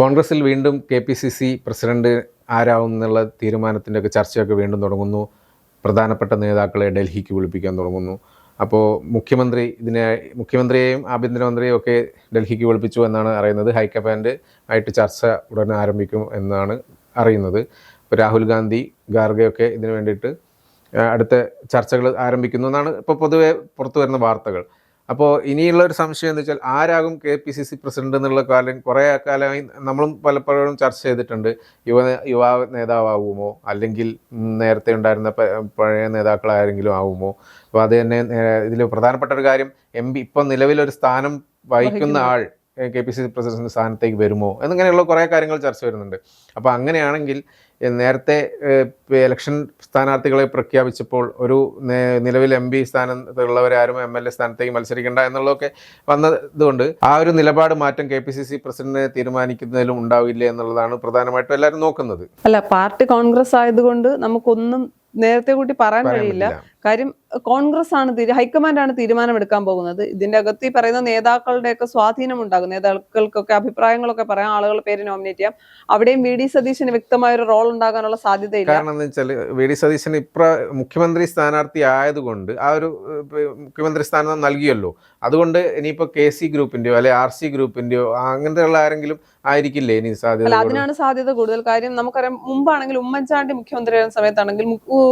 കോൺഗ്രസിൽ വീണ്ടും KPCC president ആരാവും എന്നുള്ള തീരുമാനത്തിൻ്റെയൊക്കെ ചർച്ചയൊക്കെ വീണ്ടും തുടങ്ങുന്നു. പ്രധാനപ്പെട്ട നേതാക്കളെ ഡൽഹിക്ക് വിളിപ്പിക്കാൻ തുടങ്ങുന്നു. അപ്പോൾ മുഖ്യമന്ത്രിയെയും ആഭ്യന്തരമന്ത്രിയെയും ഒക്കെ ഡൽഹിക്ക് വിളിപ്പിച്ചു എന്നാണ് അറിയുന്നത്. ഹൈക്കമാൻഡ് ആയിട്ട് ചർച്ച ഉടനെ ആരംഭിക്കും എന്നാണ് അറിയുന്നത്. ഇപ്പോൾ രാഹുൽ ഗാന്ധി, ഖാർഗെയൊക്കെ ഇതിനു വേണ്ടിയിട്ട് അടുത്ത ചർച്ചകൾ ആരംഭിക്കുന്നു എന്നാണ് ഇപ്പോൾ പൊതുവെ പുറത്തു വരുന്ന വാർത്തകൾ. അപ്പോൾ ഇനിയുള്ളൊരു സംശയം എന്ന് വെച്ചാൽ ആരാകും KPCC പ്രസിഡന്റ് എന്നുള്ള കുറേ കാലമായി നമ്മളും പലപ്പോഴും ചർച്ച ചെയ്തിട്ടുണ്ട്. യുവ നേതാവുമോ, അല്ലെങ്കിൽ നേരത്തെ ഉണ്ടായിരുന്ന പഴയ നേതാക്കളാരെങ്കിലും ആവുമോ? അപ്പോൾ അത് തന്നെ ഇതിൽ പ്രധാനപ്പെട്ട ഒരു കാര്യം, MP ഇപ്പം നിലവിലൊരു സ്ഥാനം വഹിക്കുന്ന ആൾ KPCC പ്രസിഡന്റ് സ്ഥാനത്തേക്ക് വരുമോ എന്നിങ്ങനെയുള്ള കുറേ കാര്യങ്ങൾ ചർച്ച വരുന്നുണ്ട്. അപ്പോൾ അങ്ങനെയാണെങ്കിൽ നേരത്തെ ഇലക്ഷൻ സ്ഥാനാർത്ഥികളെ പ്രഖ്യാപിച്ചപ്പോൾ ഒരു നിലവിൽ MP സ്ഥാനത്തുള്ളവരാരും MLA സ്ഥാനത്തേക്ക് മത്സരിക്കേണ്ട എന്നുള്ളതൊക്കെ വന്നതുകൊണ്ട് ആ ഒരു നിലപാട് മാറ്റം KPCC പ്രസിഡന്റിനെ തീരുമാനിക്കുന്നതിലും ഉണ്ടാവില്ല എന്നുള്ളതാണ് പ്രധാനമായിട്ടും എല്ലാവരും നോക്കുന്നത്. അല്ല, പാർട്ടി കോൺഗ്രസ് ആയതുകൊണ്ട് നമുക്കൊന്നും നേരത്തെ കൂട്ടി പറയാൻ കഴിയില്ല. കാര്യം കോൺഗ്രസ് ആണ്, ഹൈക്കമാൻഡാണ് തീരുമാനമെടുക്കാൻ പോകുന്നത്. ഇതിന്റെ അകത്ത് ഈ പറയുന്ന നേതാക്കളുടെയൊക്കെ സ്വാധീനം ഉണ്ടാകും. നേതാക്കൾക്കൊക്കെ അഭിപ്രായങ്ങളൊക്കെ പറയാം, ആളുകളുടെ പേര് നോമിനേറ്റ് ചെയ്യാം. അവിടെയും VD സതീശന് വ്യക്തമായ ഒരു റോൾ ഉണ്ടാകാനുള്ള സാധ്യതയില്ല. കാരണം എന്താ വെച്ചാൽ VD സതീശന് മുഖ്യമന്ത്രി സ്ഥാനാർത്ഥി ആയതുകൊണ്ട് ആ ഒരു മുഖ്യമന്ത്രി സ്ഥാനം നൽകിയല്ലോ. അതുകൊണ്ട് ഇനിയിപ്പോ KC ഗ്രൂപ്പിന്റെയോ അല്ലെ RC ഗ്രൂപ്പിന്റെയോ അങ്ങനത്തെയുള്ള ആരെങ്കിലും ആയിരിക്കില്ലേ ഇനി സാധ്യത? അതിനാണ് സാധ്യത കൂടുതൽ. കാര്യം നമുക്കറിയാം, മുമ്പാണെങ്കിൽ ഉമ്മൻചാണ്ടി മുഖ്യമന്ത്രിയായ സമയത്താണെങ്കിൽ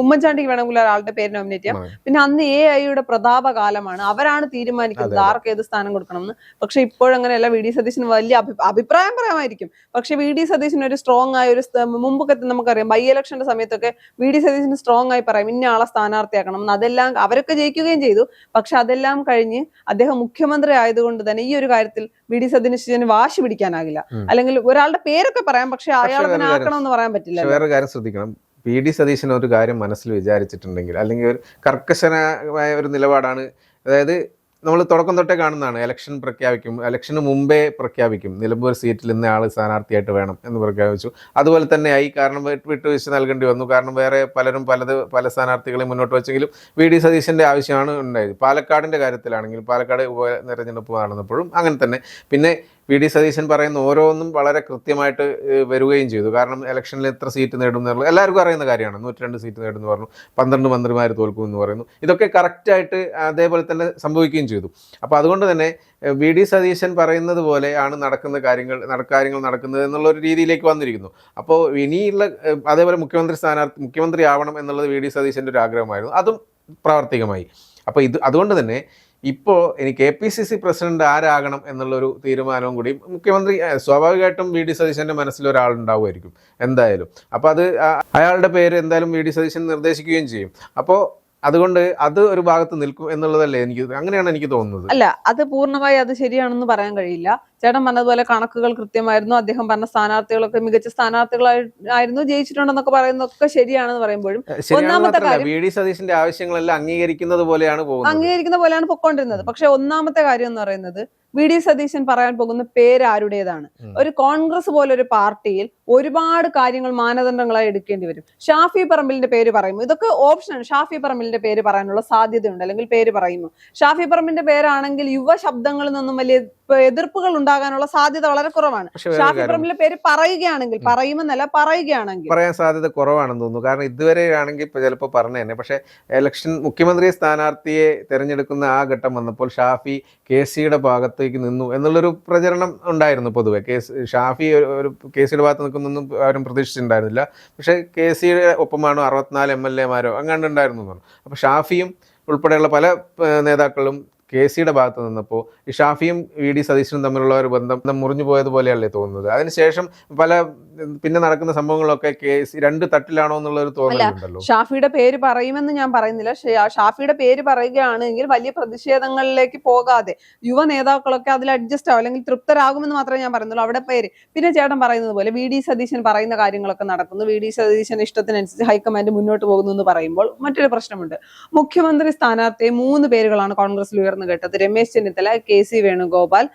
ഉമ്മൻചാണ്ടിക്ക് വേണമെങ്കിൽ ഒരാളുടെ പേര് നോമിനേറ്റ് ചെയ്യാം. പിന്നെ അന്ന് AI പ്രതാപകാലമാണ്, അവരാണ് തീരുമാനിക്കുന്നത് ആർക്ക് ഏത് സ്ഥാനം കൊടുക്കണമെന്ന്. പക്ഷെ ഇപ്പോഴങ്ങനെയല്ല. VD സതീശന് വലിയ അഭിപ്രായം പറയാമായിരിക്കും, പക്ഷെ VD സതീശന് ഒരു സ്ട്രോങ് ആയ ഒരു മുമ്പൊക്കെ നമുക്കറിയാം, ബൈ ഇലക്ഷന്റെ സമയത്തൊക്കെ VD സതീശന് സ്ട്രോങ് ആയി പറയാം ഇന്ന ആളെ സ്ഥാനാർത്ഥിയാക്കണം എന്ന്. അതെല്ലാം അവരൊക്കെ ജയിക്കുകയും ചെയ്തു. പക്ഷെ അതെല്ലാം കഴിഞ്ഞ് അദ്ദേഹം മുഖ്യമന്ത്രി ആയതുകൊണ്ട് തന്നെ ഈ ഒരു കാര്യത്തിൽ VD സതീശന് വാശി പിടിക്കാനാകില്ല. അല്ലെങ്കിൽ ഒരാളുടെ പേരൊക്കെ പറയാം, പക്ഷെ അയാളെ തന്നെ ആക്കണം എന്ന് പറയാൻ പറ്റില്ല. വേറെ കാര്യം ശ്രദ്ധിക്കണം, VD സതീശൻ ഒരു കാര്യം മനസ്സിൽ വിചാരിച്ചിട്ടുണ്ടെങ്കിൽ, അല്ലെങ്കിൽ ഒരു കർക്കശനമായ ഒരു നിലപാടാണ്. അതായത് നമ്മൾ തുടക്കം തൊട്ടേ കാണുന്നതാണ്, ഇലക്ഷന് മുമ്പേ പ്രഖ്യാപിക്കും നിലമ്പൂർ സീറ്റിൽ ഇന്ന ആൾ സ്ഥാനാർത്ഥിയായിട്ട് വേണം എന്ന് പ്രഖ്യാപിച്ചു. അതുപോലെ തന്നെ ആയി. കാരണം വിട്ടുവീഴ്ച നൽകേണ്ടി വന്നു. കാരണം വേറെ പലരും പല സ്ഥാനാർത്ഥികളെ മുന്നോട്ട് വെച്ചെങ്കിലും VD സതീശൻ്റെ ആവശ്യമാണ് ഉണ്ടായത്. പാലക്കാടിൻ്റെ കാര്യത്തിലാണെങ്കിൽ പാലക്കാട് ഉപതെരഞ്ഞെടുപ്പ് നടന്നപ്പോഴും അങ്ങനെ തന്നെ. പിന്നെ VD സതീശൻ പറയുന്ന ഓരോന്നും വളരെ കൃത്യമായിട്ട് വരികയും ചെയ്തു. കാരണം ഇലക്ഷനിൽ എത്ര സീറ്റ് നേടും എന്നുള്ളത് എല്ലാവർക്കും അറിയുന്ന കാര്യമാണ്. 102 സീറ്റ് നേടുമെന്ന് പറഞ്ഞു, 12 മന്ത്രിമാർ തോൽക്കുമെന്ന് പറയുന്നു. ഇതൊക്കെ കറക്റ്റായിട്ട് അതേപോലെ തന്നെ സംഭവിക്കുകയും ചെയ്തു. അപ്പോൾ അതുകൊണ്ട് തന്നെ VD സതീശൻ പറയുന്നത് പോലെ ആണ് കാര്യങ്ങൾ നടക്കുന്നത് എന്നുള്ളൊരു രീതിയിലേക്ക് വന്നിരിക്കുന്നു. അപ്പോൾ ഇനിയുള്ള അതേപോലെ മുഖ്യമന്ത്രി ആവണം എന്നുള്ളത് VD സതീശൻ്റെ ഒരു ആഗ്രഹമായിരുന്നു. അതും പ്രാവർത്തികമായി. അപ്പോൾ അതുകൊണ്ട് തന്നെ ഇപ്പോൾ ഇനി KPCC പ്രസിഡന്റ് ആരാകണം എന്നുള്ളൊരു തീരുമാനവും കൂടി മുഖ്യമന്ത്രി സ്വാഭാവികമായിട്ടും VD സതീശൻ്റെ മനസ്സിൽ ഒരാളുണ്ടാവുമായിരിക്കും എന്തായാലും. അപ്പോൾ അയാളുടെ പേര് എന്തായാലും VD സതീശൻ നിർദ്ദേശിക്കുകയും ചെയ്യും. അപ്പോൾ അതുകൊണ്ട് അത് ഒരു ഭാഗത്ത് നിൽക്കും എന്നുള്ളതല്ലേ അങ്ങനെയാണ് എനിക്ക് തോന്നുന്നത്. അല്ല, അത് പൂർണ്ണമായി അത് ശരിയാണെന്ന് പറയാൻ കഴിയില്ല. ചേട്ടൻ പറഞ്ഞതുപോലെ കണക്കുകൾ കൃത്യമായിരുന്നു. അദ്ദേഹം പറഞ്ഞ സ്ഥാനാർത്ഥികളൊക്കെ മികച്ച സ്ഥാനാർത്ഥികളായിരുന്നു, ജയിച്ചിട്ടുണ്ടെന്നൊക്കെ പറയുന്നതൊക്കെ ശരിയാണെന്ന് പറയുമ്പോഴും ഒന്നാമത്തെ കാര്യം VD സതീശന്റെ ആവശ്യങ്ങളെല്ലാം അംഗീകരിക്കുന്ന പോലെയാണ് പൊക്കോണ്ടിരുന്നത്. പക്ഷെ ഒന്നാമത്തെ കാര്യം എന്ന് പറയുന്നത്, VD സതീശൻ പറയാൻ പോകുന്ന പേര് ആരുടേതാണ്? ഒരു കോൺഗ്രസ് പോലൊരു പാർട്ടിയിൽ ഒരുപാട് കാര്യങ്ങൾ മാനദണ്ഡങ്ങളായി എടുക്കേണ്ടി വരും. ഷാഫി പറമ്പിലിന്റെ പേര് പറയുമോ? ഇതൊക്കെ ഓപ്ഷനാണ്. ഷാഫി പറമ്പിലിന്റെ പേര് പറയാനുള്ള സാധ്യതയുണ്ട്, അല്ലെങ്കിൽ പേര് പറയുമോ? ഷാഫി പറമ്പിലിന്റെ പേരാണെങ്കിൽ യുവ ശബ്ദങ്ങളിൽ നിന്നും വലിയ എതിർപ്പുകൾ ഉണ്ടാകാനുള്ള സാധ്യത വളരെ കുറവാണ്. ഷാഫി പറമ്പിലിന്റെ പേര് പറയുകയാണെങ്കിൽ പറയാൻ സാധ്യത കുറവാണെന്ന് തോന്നുന്നു. കാരണം ഇതുവരെ ആണെങ്കിൽ ഇപ്പൊ ചിലപ്പോൾ പറഞ്ഞു തന്നെ. പക്ഷെ മുഖ്യമന്ത്രി സ്ഥാനാർത്ഥിയെ തെരഞ്ഞെടുക്കുന്ന ആ ഘട്ടം വന്നപ്പോൾ ഷാഫി KCയുടെ ഭാഗത്തേക്ക് നിന്നു എന്നുള്ളൊരു പ്രചരണം ഉണ്ടായിരുന്നു പൊതുവെ. ഷാഫി ഒരു KCയുടെ ഭാഗത്ത് നിൽക്കുന്നൊന്നും ആരും പ്രതീക്ഷിച്ചിട്ടുണ്ടായിരുന്നില്ല. പക്ഷെ KCയുടെ ഒപ്പമാണോ 64 MLA മാരോ അങ്ങാണ്ട് ഉണ്ടായിരുന്നു എന്ന് പറഞ്ഞു. അപ്പോൾ ഷാഫിയും ഉൾപ്പെടെയുള്ള പല നേതാക്കളും KCയുടെ ഭാഗത്ത് നിന്നപ്പോൾ ഈ ഷാഫിയും VD സതീശനും തമ്മിലുള്ള ഒരു ബന്ധം മുറിഞ്ഞു പോയതുപോലെയല്ലേ തോന്നുന്നത്. അതിനുശേഷം പിന്നെ നടക്കുന്ന സംഭവങ്ങളൊക്കെ KC രണ്ട് തട്ടിലാണോ എന്നുള്ളൊരു തോന്നലുണ്ടല്ലോ. ഷാഫിയുടെ പേര് പറയുമെന്ന് ഞാൻ പറയുന്നില്ല. ഷാഫിയുടെ പേര് പറയുകയാണെങ്കിൽ വലിയ പ്രതിഷേധങ്ങളിലേക്ക് പോകാതെ യുവ നേതാക്കളൊക്കെ അതിൽ അഡ്ജസ്റ്റ് ആവും, അല്ലെങ്കിൽ തൃപ്തരാകുമെന്ന് മാത്രമേ ഞാൻ പറയുന്നുള്ളൂ. അവിടെ പേര് പിന്നെ ചേട്ടൻ പറയുന്നത് പോലെ VD സതീശൻ പറയുന്ന കാര്യങ്ങളൊക്കെ നടക്കുന്നു, VD സതീശൻ ഇഷ്ടത്തിനനുസരിച്ച് ഹൈക്കമാൻഡ് മുന്നോട്ട് പോകുന്നു എന്ന് പറയുമ്പോൾ മറ്റൊരു പ്രശ്നമുണ്ട്. മുഖ്യമന്ത്രി സ്ഥാനാർത്ഥിയെ 3 പേരുകളാണ് കോൺഗ്രസിൽ ഉയർന്നു കേട്ടത്. Ramesh Chennithala, KC Venugopal,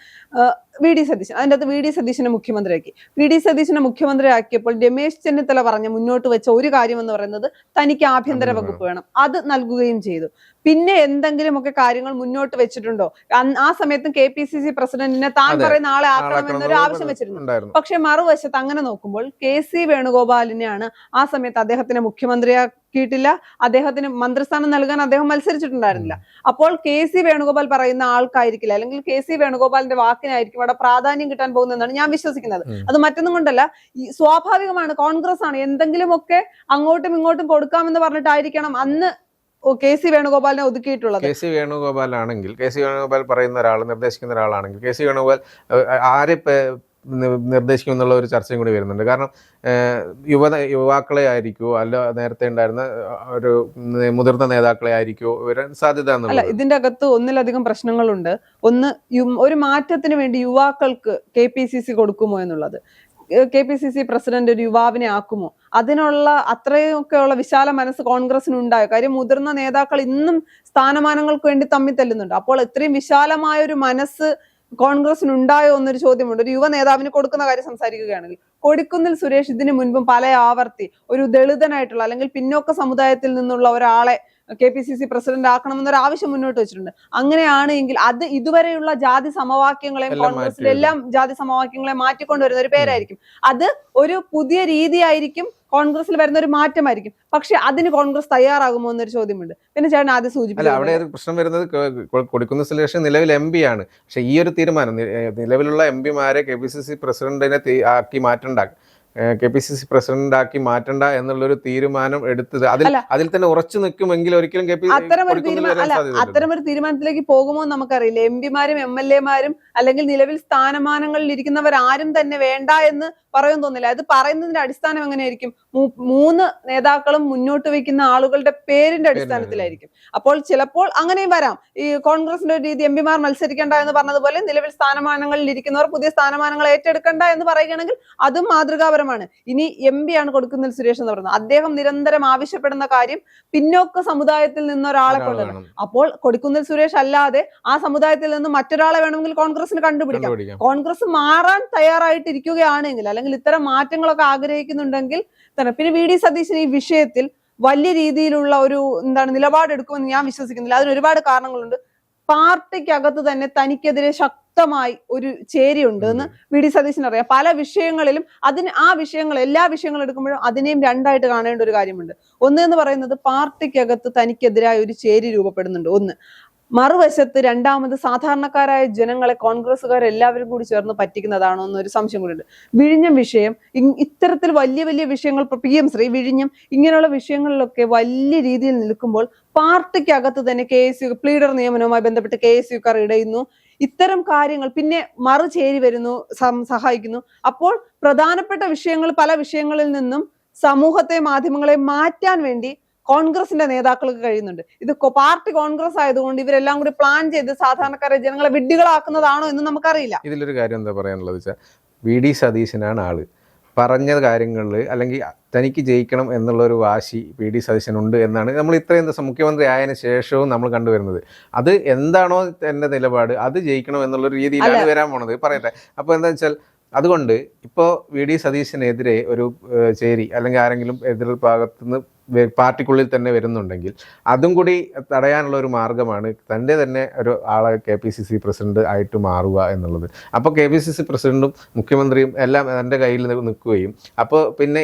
VD Satheesan. അതിൻ്റെ അകത്ത് VD സതീശനെ മുഖ്യമന്ത്രിയാക്കി. VD സതീശനെ മുഖ്യമന്ത്രിയാക്കിയപ്പോൾ രമേശ് ചെന്നിത്തല മുന്നോട്ട് വെച്ച ഒരു കാര്യം എന്ന് പറയുന്നത് തനിക്ക് ആഭ്യന്തര വകുപ്പ് വേണം, അത് നൽകുകയും ചെയ്തു. പിന്നെ എന്തെങ്കിലുമൊക്കെ കാര്യങ്ങൾ മുന്നോട്ട് വെച്ചിട്ടുണ്ടോ? ആ സമയത്തും KPCC പ്രസിഡന്റിനെ താൻ പറയുന്ന ആളെ ആക്കണമെന്നൊരു ആവശ്യം വെച്ചിരുന്നു. പക്ഷെ മറുവശത്ത് അങ്ങനെ നോക്കുമ്പോൾ KC വേണുഗോപാലിനെയാണ് ആ സമയത്ത് അദ്ദേഹത്തിനെ മുഖ്യമന്ത്രിയാക്കിയിട്ടില്ല, അദ്ദേഹത്തിന് മന്ത്രിസ്ഥാനം നൽകാൻ അദ്ദേഹം മത്സരിച്ചിട്ടുണ്ടായിരുന്നില്ല. അപ്പോൾ KC വേണുഗോപാൽ പറയുന്ന ആൾക്കായിരിക്കില്ല, അല്ലെങ്കിൽ KC വേണുഗോപാലിന്റെ വാക്കിനായിരിക്കും അവിടെ പ്രാധാന്യം കിട്ടാൻ പോകുന്നതെന്നാണ് ഞാൻ വിശ്വസിക്കുന്നത്. അത് മറ്റൊന്നും കൊണ്ടല്ല, സ്വാഭാവികമാണ്, കോൺഗ്രസ് ആണ്, എന്തെങ്കിലുമൊക്കെ അങ്ങോട്ടും ഇങ്ങോട്ടും കൊടുക്കാമെന്ന് പറഞ്ഞിട്ടായിരിക്കണം അന്ന് KC വേണുഗോപാലിനെ ഒതുക്കിയിട്ടുള്ളത്. KC വേണുഗോപാൽ ആണെങ്കിൽ, KC വേണുഗോപാൽ പറയുന്ന ഒരാൾ, നിർദ്ദേശിക്കുന്ന ഒരാളാണെങ്കിൽ KC വേണുഗോപാൽ ആരെ നിർദ്ദേശിക്കും എന്നുള്ള ഒരു ചർച്ചയും കൂടി വരുന്നുണ്ട്. കാരണം യുവാക്കളെ ആയിരിക്കുമോ അല്ല നേരത്തെ ഉണ്ടായിരുന്ന ഒരു മുതിർന്ന നേതാക്കളെ ആയിരിക്കുമോ വരാൻ സാധ്യത? അല്ല, ഇതിന്റെ അകത്ത് ഒന്നിലധികം പ്രശ്നങ്ങളുണ്ട്. ഒന്ന്, ഒരു മാറ്റത്തിന് വേണ്ടി യുവാക്കൾക്ക് KPCC കൊടുക്കുമോ എന്നുള്ളത്. KPCC പ്രസിഡന്റ് ഒരു യുവാവിനെ ആക്കുമോ? അതിനുള്ള അത്രയൊക്കെയുള്ള വിശാല മനസ്സ് കോൺഗ്രസിനുണ്ടായോ? കാര്യം മുതിർന്ന നേതാക്കൾ ഇന്നും സ്ഥാനമാനങ്ങൾക്ക് വേണ്ടി തമ്മിൽ തല്ലുന്നുണ്ട്. അപ്പോൾ ഇത്രയും വിശാലമായ ഒരു മനസ്സ് കോൺഗ്രസിനുണ്ടായോ എന്നൊരു ചോദ്യമുണ്ട്. ഒരു യുവ നേതാവിന് കൊടുക്കുന്ന കാര്യം സംസാരിക്കുകയാണെങ്കിൽ, കൊടിക്കുന്നിൽ സുരേഷ് ഇതിനു മുൻപും പല ആവർത്തി ഒരു ദളിതനായിട്ടുള്ള അല്ലെങ്കിൽ പിന്നോക്ക സമുദായത്തിൽ നിന്നുള്ള ഒരാളെ KPCC പ്രസിഡന്റ് ആക്കണമെന്നൊരു ആവശ്യം മുന്നോട്ട് വെച്ചിട്ടുണ്ട്. അങ്ങനെയാണ് എങ്കിൽ അത് ഇതുവരെയുള്ള ജാതി സമവാക്യങ്ങളെയും കോൺഗ്രസിലെ എല്ലാം ജാതി സമവാക്യങ്ങളെ മാറ്റിക്കൊണ്ടുവരുന്ന ഒരു പേരായിരിക്കും. അത് ഒരു പുതിയ രീതിയായിരിക്കും, കോൺഗ്രസിൽ വരുന്ന ഒരു മാറ്റമായിരിക്കും. പക്ഷെ അതിന് കോൺഗ്രസ് തയ്യാറാകുമോ എന്നൊരു ചോദ്യമുണ്ട്. പിന്നെ ചേട്ടൻ ആദ്യം സൂചിപ്പിച്ചു, അവിടെ പ്രശ്നം വരുന്നത് കൊടിക്കുന്നിൽ സുരേഷ് നിലവിൽ MP ആണ്. പക്ഷെ ഈ ഒരു തീരുമാനം നിലവിലുള്ള MP മാരെ KPCC പ്രസിഡന്റിനെ ആക്കി മാറ്റണ്ട, KPCC പ്രസിഡന്റ് ആക്കി മാറ്റണ്ട എന്നുള്ളൊരു തീരുമാനം എടുത്തത് അതിൽ തന്നെ ഉറച്ചു നിൽക്കുമെങ്കിൽ ഒരിക്കലും അത്തരമൊരു തീരുമാനത്തിലേക്ക് പോകുമോ എന്ന് നമുക്കറിയില്ല. MP മാരും MLA മാരും അല്ലെങ്കിൽ നിലവിൽ സ്ഥാനമാനങ്ങളിൽ ഇരിക്കുന്നവർ ആരും തന്നെ വേണ്ട എന്ന് പറയുമെന്ന് തോന്നില്ല. അത് പറയുന്നതിന്റെ അടിസ്ഥാനം എങ്ങനെയായിരിക്കും? 3 നേതാക്കളും മുന്നോട്ട് വയ്ക്കുന്ന ആളുകളുടെ പേരിന്റെ അടിസ്ഥാനത്തിലായിരിക്കും. അപ്പോൾ ചിലപ്പോൾ അങ്ങനെയും വരാം. ഈ കോൺഗ്രസിന്റെ ഒരു രീതി MP മാർ മത്സരിക്കേണ്ട എന്ന് പറഞ്ഞതുപോലെ നിലവിൽ സ്ഥാനമാനങ്ങളിൽ ഇരിക്കുന്നവർ പുതിയ സ്ഥാനമാനങ്ങൾ ഏറ്റെടുക്കണ്ട എന്ന് പറയുകയാണെങ്കിൽ അതും മാതൃകാപരമാണ്. ഇനി MP ആണ് കൊടിക്കുന്നിൽ സുരേഷ് എന്ന് പറയുന്നത്. അദ്ദേഹം നിരന്തരം ആവശ്യപ്പെടുന്ന കാര്യം പിന്നോക്ക സമുദായത്തിൽ നിന്ന് ഒരാളെ കൊണ്ടുവരണം. അപ്പോൾ കൊടിക്കുന്നിൽ സുരേഷ് അല്ലാതെ ആ സമുദായത്തിൽ നിന്ന് മറ്റൊരാളെ വേണമെങ്കിൽ കോൺഗ്രസിന് കണ്ടുപിടിക്കാം. കോൺഗ്രസ് മാറാൻ തയ്യാറായിട്ടിരിക്കുകയാണെങ്കിൽ, അല്ലെങ്കിൽ ഇത്തരം മാറ്റങ്ങളൊക്കെ ആഗ്രഹിക്കുന്നുണ്ടെങ്കിൽ തന്നെ. പിന്നെ VD സതീശൻ ഈ വിഷയത്തിൽ വലിയ രീതിയിലുള്ള ഒരു നിലപാടെടുക്കുമെന്ന് ഞാൻ വിശ്വസിക്കുന്നില്ല. അതിന് ഒരുപാട് കാരണങ്ങളുണ്ട്. പാർട്ടിക്കകത്ത് തന്നെ തനിക്കെതിരെ ശക്തമായി ഒരു ചേരിയുണ്ട് എന്ന് VD സതീശൻ അറിയാം. പല വിഷയങ്ങളിലും എല്ലാ വിഷയങ്ങളും എടുക്കുമ്പോഴും അതിനെയും രണ്ടായിട്ട് കാണേണ്ട ഒരു കാര്യമുണ്ട്. ഒന്ന് എന്ന് പറയുന്നത്, പാർട്ടിക്കകത്ത് തനിക്കെതിരായ ഒരു ചേരി രൂപപ്പെടുന്നുണ്ട്. ഒന്ന്. മറുവശത്ത് രണ്ടാമത്, സാധാരണക്കാരായ ജനങ്ങളെ കോൺഗ്രസ്സുകാർ എല്ലാവരും കൂടി ചേർന്ന് പറ്റിക്കുന്നതാണോ എന്നൊരു സംശയം കൂടി ഉണ്ട്. വിഴിഞ്ഞം വിഷയം, ഇത്തരത്തിൽ വലിയ വലിയ വിഷയങ്ങൾ, PM ശ്രീ വിഴിഞ്ഞം, ഇങ്ങനെയുള്ള വിഷയങ്ങളിലൊക്കെ വലിയ രീതിയിൽ നിൽക്കുമ്പോൾ പാർട്ടിക്കകത്ത് തന്നെ KSU പ്ലീഡർ നിയമനവുമായി ബന്ധപ്പെട്ട് KSUക്കാർ ഇടയുന്നു. ഇത്തരം കാര്യങ്ങൾ പിന്നെ മറുചേരി വരുന്നു, സഹായിക്കുന്നു. അപ്പോൾ പ്രധാനപ്പെട്ട വിഷയങ്ങൾ, പല വിഷയങ്ങളിൽ നിന്നും സമൂഹത്തെ, മാധ്യമങ്ങളെ മാറ്റാൻ വേണ്ടി കോൺഗ്രസിന്റെ നേതാക്കൾക്ക് കഴിയുന്നുണ്ട്. ഇത് പാർട്ടി കോൺഗ്രസ് ആയതുകൊണ്ട് ഇവരെല്ലാം കൂടി പ്ലാൻ ചെയ്ത് സാധാരണക്കാരെ, ജനങ്ങളെ വിഡ്ഢികളാക്കുന്നതാണോ എന്ന് നമുക്കറിയില്ല. ഇതിലൊരു കാര്യം എന്താ പറയാനുള്ളത് വെച്ചാൽ, VD സതീശനാണ് ആള്. പറഞ്ഞ കാര്യങ്ങളിൽ അല്ലെങ്കിൽ തനിക്ക് ജയിക്കണം എന്നുള്ളൊരു വാശി VD സതീശനുണ്ട് എന്നാണ് നമ്മൾ ഇത്രയും മുഖ്യമന്ത്രി ആയതിനു ശേഷവും നമ്മൾ കണ്ടുവരുന്നത്. അത് എന്താണോ എൻ്റെ നിലപാട്, അത് ജയിക്കണം എന്നുള്ളൊരു രീതിയിലാണ് വരാൻ പോണത്. പറയട്ടെ. അപ്പോൾ എന്താ വെച്ചാൽ, അതുകൊണ്ട് ഇപ്പോൾ VD സതീശനെതിരെ ഒരു ചേരി അല്ലെങ്കിൽ ആരെങ്കിലും എതിർ ഭാഗത്തുനിന്ന് പാർട്ടിക്കുള്ളിൽ തന്നെ വരുന്നുണ്ടെങ്കിൽ അതും കൂടി തടയാനുള്ള ഒരു മാർഗമാണ് തൻ്റെ തന്നെ ഒരു ആളെ KPCC പ്രസിഡന്റ് ആയിട്ട് മാറുക എന്നുള്ളത്. അപ്പോൾ KPCC പ്രസിഡന്റും മുഖ്യമന്ത്രിയും എല്ലാം എൻ്റെ കയ്യിൽ നിൽക്കുകയും അപ്പോൾ പിന്നെ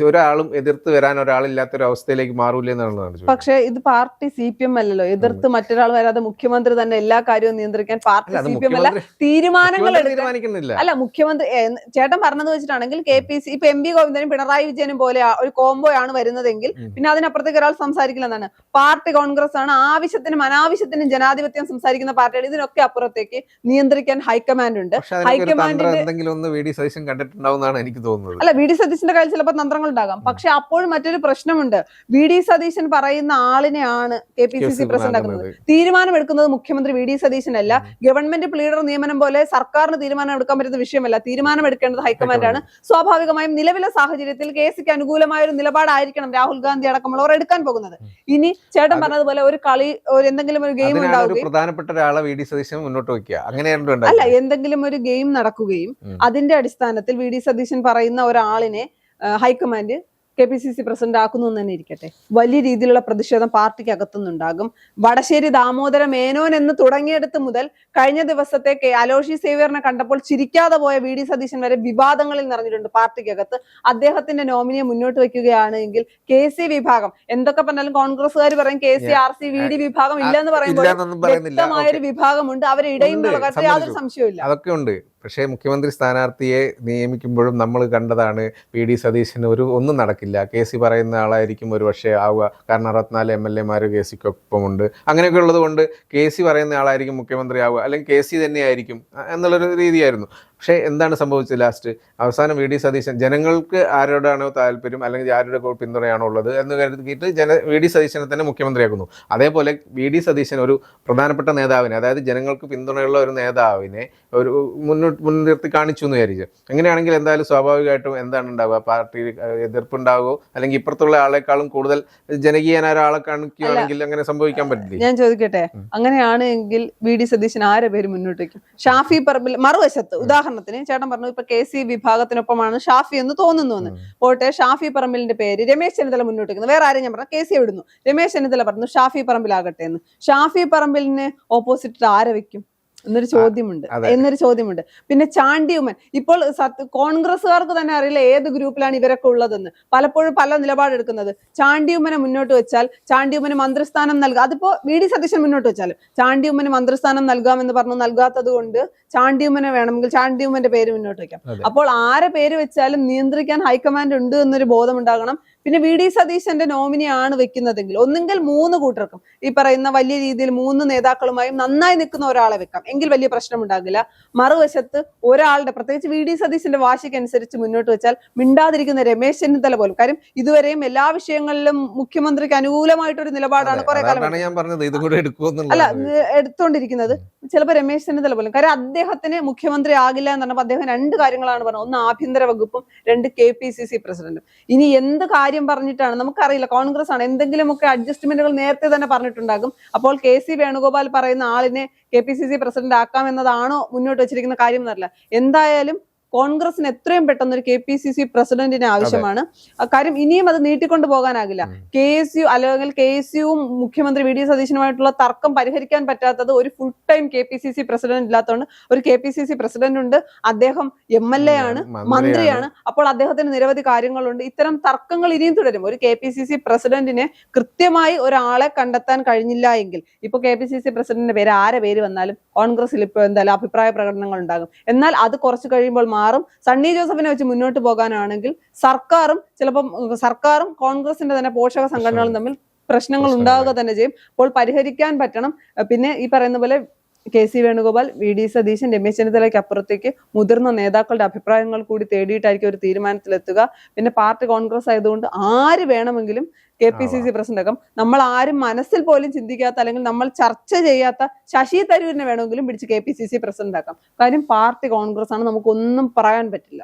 ഒരാളും എതിർത്ത് വരാൻ ഒരാളില്ലാത്തൊരു അവസ്ഥയിലേക്ക് മാറൂല എന്നുള്ളതാണ്. പക്ഷേ ഇത് പാർട്ടി CPM അല്ലല്ലോ. എതിർത്ത് മറ്റൊരാൾ വരാതെ മുഖ്യമന്ത്രി തന്നെ എല്ലാ കാര്യവും നിയന്ത്രിക്കാൻ പാർട്ടി CPM അല്ല, തീരുമാനങ്ങൾ തീരുമാനിക്കുന്നില്ല. അല്ല, മുഖ്യമന്ത്രി ചേട്ടൻ പറഞ്ഞത് വെച്ചിട്ടാണെങ്കിൽ KPCC ഇപ്പൊ MP ഗോവിന്ദനും പിണറായി വിജയനും പോലെ ഒരു കോംബോ ആണ് വരുന്നതെങ്കിൽ പിന്നെ അതിനപ്പുറത്തേക്ക് ഒരാൾ സംസാരിക്കില്ല എന്നാണ്. പാർട്ടി കോൺഗ്രസ് ആണ്, ആവശ്യത്തിനും അനാവശ്യത്തിനും ജനാധിപത്യം സംസാരിക്കുന്ന പാർട്ടിയാണ്. ഇതിനൊക്കെ അപ്പുറത്തേക്ക് നിയന്ത്രിക്കാൻ ഹൈക്കമാൻഡ് ഉണ്ട്. ഹൈക്കമാൻഡിന്റെ എനിക്ക് തോന്നുന്നത്. അല്ല, VD സതീശന്റെ കയ്യിൽ ചിലപ്പോൾ തന്ത്രങ്ങൾ ഉണ്ടാകാം. പക്ഷെ അപ്പോഴും മറ്റൊരു പ്രശ്നമുണ്ട്. VD സതീശൻ പറയുന്ന ആളിനെയാണ് KPCC പ്രസിഡന്റ് ആക്കുന്നത്. തീരുമാനം എടുക്കുന്നത് മുഖ്യമന്ത്രി VD സതീശനല്ല. ഗവൺമെന്റ് പ്ലീഡർ നിയമനം പോലെ സർക്കാരിന് തീരുമാനം എടുക്കാൻ പറ്റുന്ന വിഷയമല്ല. തീരുമാനം എടുക്കേണ്ടത് ഹൈക്കമാൻഡാണ്. സ്വാഭാവികമായും നിലവിലെ സാഹചര്യത്തിൽ കേസിക്ക് അനുകൂലമായ ഒരു നിലപാടായിരിക്കണം രാഹുൽ ഗാന്ധി അടക്കമുള്ളവർ എടുക്കാൻ പോകുന്നത്. ഇനി ചേട്ടൻ പറഞ്ഞതുപോലെ ഒരു കളി, എന്തെങ്കിലും ഒരു ഗെയിം ഉണ്ടാവുകയും പ്രധാനപ്പെട്ട ഒരാളെ VD സതീശൻ മുന്നോട്ട് വയ്ക്കുക, അല്ല, എന്തെങ്കിലും ഒരു ഗെയിം നടക്കുകയും അതിന്റെ അടിസ്ഥാനത്തിൽ VD സതീശൻ പറയുന്ന ഒരാളിനെ ഹൈക്കമാൻഡ് KPCC പ്രസിഡന്റ് ആക്കുന്നു എന്ന് തന്നെ ഇരിക്കട്ടെ, വലിയ രീതിയിലുള്ള പ്രതിഷേധം പാർട്ടിക്ക് അകത്തുനിന്നുണ്ടാകും. വടശ്ശേരി ദാമോദര മേനോൻ എന്ന് തുടങ്ങിയെടുത്ത് മുതൽ കഴിഞ്ഞ ദിവസത്തെ അലോഷി സേവ്യറിനെ കണ്ടപ്പോൾ ചിരിക്കാതെ പോയ VD സതീശൻ വരെ വിവാദങ്ങളിൽ നിറഞ്ഞിട്ടുണ്ട് പാർട്ടിക്കകത്ത്. അദ്ദേഹത്തിന്റെ നോമിനിയെ മുന്നോട്ട് വയ്ക്കുകയാണെങ്കിൽ KC വിഭാഗം എന്തൊക്കെ പറഞ്ഞാലും കോൺഗ്രസ്സുകാർ പറയും KC RC VD വിഭാഗം ഇല്ലെന്ന് പറയുമ്പോൾ വ്യക്തമായൊരു വിഭാഗമുണ്ട്. അവരെ ഇടയിൽ നിന്നുള്ള കാര്യത്തിൽ യാതൊരു സംശയവും അതൊക്കെ ഉണ്ട്. പക്ഷേ മുഖ്യമന്ത്രി സ്ഥാനാർത്ഥിയെ നിയമിക്കുമ്പോഴും നമ്മൾ കണ്ടതാണ് VD സതീശന് ഒന്നും നടക്കില്ല, KC പറയുന്ന ആളായിരിക്കും ഒരു പക്ഷേ ആവുക. കാരണം 64 MLA KCക്കൊപ്പമുണ്ട്. അങ്ങനെയൊക്കെ ഉള്ളത് കൊണ്ട് KC പറയുന്ന ആളായിരിക്കും മുഖ്യമന്ത്രി ആവുക, അല്ലെങ്കിൽ KC തന്നെയായിരിക്കും എന്നുള്ളൊരു രീതിയായിരുന്നു. പക്ഷേ എന്താണ് സംഭവിച്ചത്? ലാസ്റ്റ് അവസാനം VD സതീശൻ ജനങ്ങൾക്ക് ആരോടാണോ താല്പര്യം അല്ലെങ്കിൽ ആരുടെ പിന്തുണയാണോ ഉള്ളത് എന്ന് കരുതിയിട്ട് VD സതീശനെ തന്നെ മുഖ്യമന്ത്രിയാക്കുന്നു. അതേപോലെ VD സതീശൻ ഒരു പ്രധാനപ്പെട്ട നേതാവിനെ, അതായത് ജനങ്ങൾക്ക് പിന്തുണയുള്ള ഒരു നേതാവിനെ ഒരു മുൻനിർത്തി കാണിച്ചു എന്ന് വിചാരിച്ചു. അങ്ങനെയാണെങ്കിൽ എന്തായാലും സ്വാഭാവികമായിട്ടും എന്താണ് ഉണ്ടാവുക? പാർട്ടി എതിർപ്പുണ്ടാകുമോ? അല്ലെങ്കിൽ ഇപ്പുറത്തുള്ള ആളെക്കാളും കൂടുതൽ ജനകീയനായ ഒരാളെ കാണിക്കുകയാണെങ്കിൽ അങ്ങനെ സംഭവിക്കാൻ പറ്റില്ല. ഞാൻ ചോദിക്കട്ടെ, അങ്ങനെയാണെങ്കിൽ VD സതീശൻ ആരെ പേര് മുന്നോട്ട് വയ്ക്കും? ഷാഫി പറമ്പിൽ മറുവശത്ത് ഉദാഹരണത്തിന് ചേട്ടൻ പറഞ്ഞു ഇപ്പൊ KC വിഭാഗത്തിനൊപ്പമാണ് ഷാഫി എന്ന് തോന്നുന്നു. പോട്ടെ, ഷാഫി പറമ്പിലിന്റെ പേര് രമേശ് ചെന്നിത്തല മുന്നോട്ട് വയ്ക്കുന്നു. വേറെ ആരും ഞാൻ പറഞ്ഞു KC വിടുന്നു. രമേശ് ചെന്നിത്തല പറഞ്ഞു ഷാഫി പറമ്പിലാകട്ടെ എന്ന്. ഷാഫി പറമ്പിലിന് ഓപ്പോസിറ്റ് ആരെ വെക്കും എന്നൊരു ചോദ്യമുണ്ട്. പിന്നെ ചാണ്ടി ഉമ്മൻ, ഇപ്പോൾ കോൺഗ്രസ്സുകാർക്ക് തന്നെ അറിയില്ല ഏത് ഗ്രൂപ്പിലാണ് ഇവരൊക്കെ ഉള്ളതെന്ന്. പലപ്പോഴും പല നിലപാടെടുക്കുന്നത്. ചാണ്ടി ഉമ്മനെ മുന്നോട്ട് വെച്ചാൽ ചാണ്ടി ഉമ്മന് മന്ത്രിസ്ഥാനം നൽകുക. അതിപ്പോ VD സതീശൻ മുന്നോട്ട് വെച്ചാലും ചാണ്ടി ഉമ്മന് മന്ത്രിസ്ഥാനം നൽകാമെന്ന് പറഞ്ഞു, നൽകാത്തത് കൊണ്ട് ചാണ്ടി ഉമ്മനെ വേണമെങ്കിൽ ചാണ്ടി ഉമ്മന്റെ പേര് മുന്നോട്ട് വെക്കാം. അപ്പോൾ ആരെ പേര് വെച്ചാലും നിയന്ത്രിക്കാൻ ഹൈക്കമാൻഡ് ഉണ്ട് എന്നൊരു ബോധം ഉണ്ടാകണം. പിന്നെ VD സതീശന്റെ നോമിനിയാണ് വെക്കുന്നതെങ്കിൽ ഒന്നുകിൽ 3 കൂട്ടർക്കും ഈ പറയുന്ന വലിയ രീതിയിൽ 3 നേതാക്കളുമായും നന്നായി നിൽക്കുന്ന ഒരാളെ വെക്കാം, എങ്കിൽ വലിയ പ്രശ്നം ഉണ്ടാകില്ല. മറുവശത്ത് ഒരാളുടെ, പ്രത്യേകിച്ച് VD സതീശന്റെ വാശിക്കനുസരിച്ച് മുന്നോട്ട് വെച്ചാൽ മിണ്ടാതിരിക്കുന്ന രമേശ് ചെന്നിത്തല പോലും, കാര്യം ഇതുവരെയും എല്ലാ വിഷയങ്ങളിലും മുഖ്യമന്ത്രിക്ക് അനുകൂലമായിട്ടൊരു നിലപാടാണ് കുറെ കാലം അല്ല എടുത്തോണ്ടിരിക്കുന്നത്. ചിലപ്പോൾ രമേശ് ചെന്നിത്തല പോലും, കാര്യം അദ്ദേഹത്തിന് മുഖ്യമന്ത്രി ആകില്ല എന്ന് പറഞ്ഞപ്പോൾ അദ്ദേഹം 2 കാര്യങ്ങളാണ് പറഞ്ഞത്. ഒന്ന് ആഭ്യന്തര വകുപ്പും, 2 KPCC പ്രസിഡന്റും. ഇനി എന്ത് കാര്യം പറഞ്ഞിട്ടാണ് നമുക്കറിയില്ല. കോൺഗ്രസ് ആണ്, എന്തെങ്കിലുമൊക്കെ അഡ്ജസ്റ്റ്മെന്റുകൾ നേരത്തെ തന്നെ പറഞ്ഞിട്ടുണ്ടാകും. അപ്പോൾ KC വേണുഗോപാൽ പറയുന്ന ആളിനെ KPCC പ്രസിഡന്റ് ആക്കാം എന്നതാണോ മുന്നോട്ട് വെച്ചിരിക്കുന്ന കാര്യം എന്നറിയില്ല. എന്തായാലും കോൺഗ്രസിന് എത്രയും പെട്ടെന്ന് ഒരു KPCC പ്രസിഡന്റിന് ആവശ്യമാണ്. കാര്യം ഇനിയും അത് നീട്ടിക്കൊണ്ടു പോകാനാകില്ല. KSU അല്ലെങ്കിൽ KSUവും മുഖ്യമന്ത്രി VD സതീശനുമായിട്ടുള്ള തർക്കം പരിഹരിക്കാൻ പറ്റാത്തത് ഒരു ഫുൾ ടൈം KPCC പ്രസിഡന്റ് ഇല്ലാത്തതുകൊണ്ട്. ഒരു KPCC പ്രസിഡന്റ് ഉണ്ട്, അദ്ദേഹം MLA ആണ്, മന്ത്രിയാണ്. അപ്പോൾ അദ്ദേഹത്തിന് നിരവധി കാര്യങ്ങളുണ്ട്. ഇത്തരം തർക്കങ്ങൾ ഇനിയും തുടരും. ഒരു KPCC പ്രസിഡന്റിനെ കൃത്യമായി ഒരാളെ കണ്ടെത്താൻ കഴിഞ്ഞില്ല എങ്കിൽ, ഇപ്പൊ KPCC പ്രസിഡന്റിന്റെ പേര് ആരെ പേര് വന്നാലും കോൺഗ്രസിൽ ഇപ്പോൾ എന്തായാലും അഭിപ്രായ പ്രകടനങ്ങൾ ഉണ്ടാകും. എന്നാൽ അത് കുറച്ച് കഴിയുമ്പോൾ മാറും. സണ്ണി ജോസഫിനെ വെച്ച് മുന്നോട്ട് പോകാനാണെങ്കിൽ സർക്കാരും കോൺഗ്രസിന്റെ തന്നെ പോഷക സംഘടനകളും തമ്മിൽ പ്രശ്നങ്ങൾ ഉണ്ടാവുക തന്നെ ചെയ്യും. അപ്പോൾ പരിഹരിക്കാൻ പറ്റണം. പിന്നെ ഈ പറയുന്ന പോലെ KC വേണുഗോപാൽ, VD സതീശൻ, രമേശ് ചെന്നിത്തലയ്ക്ക് അപ്പുറത്തേക്ക് മുതിർന്ന നേതാക്കളുടെ അഭിപ്രായങ്ങൾ കൂടി തേടിയിട്ടായിരിക്കും ഒരു തീരുമാനത്തിലെത്തുക. പിന്നെ പാർട്ടി കോൺഗ്രസ് ആയതുകൊണ്ട് ആര് വേണമെങ്കിലും KPCC പ്രസിഡന്റ് ആക്കാം. നമ്മൾ ആരും മനസ്സിൽ പോലും ചിന്തിക്കാത്ത അല്ലെങ്കിൽ നമ്മൾ ചർച്ച ചെയ്യാത്ത ശശി തരൂരിനെ വേണമെങ്കിലും പിടിച്ച് KPCC പ്രസിഡന്റ് ആക്കാം. കാര്യം പാർട്ടി കോൺഗ്രസ് ആണ്, നമുക്കൊന്നും പറയാൻ പറ്റില്ല.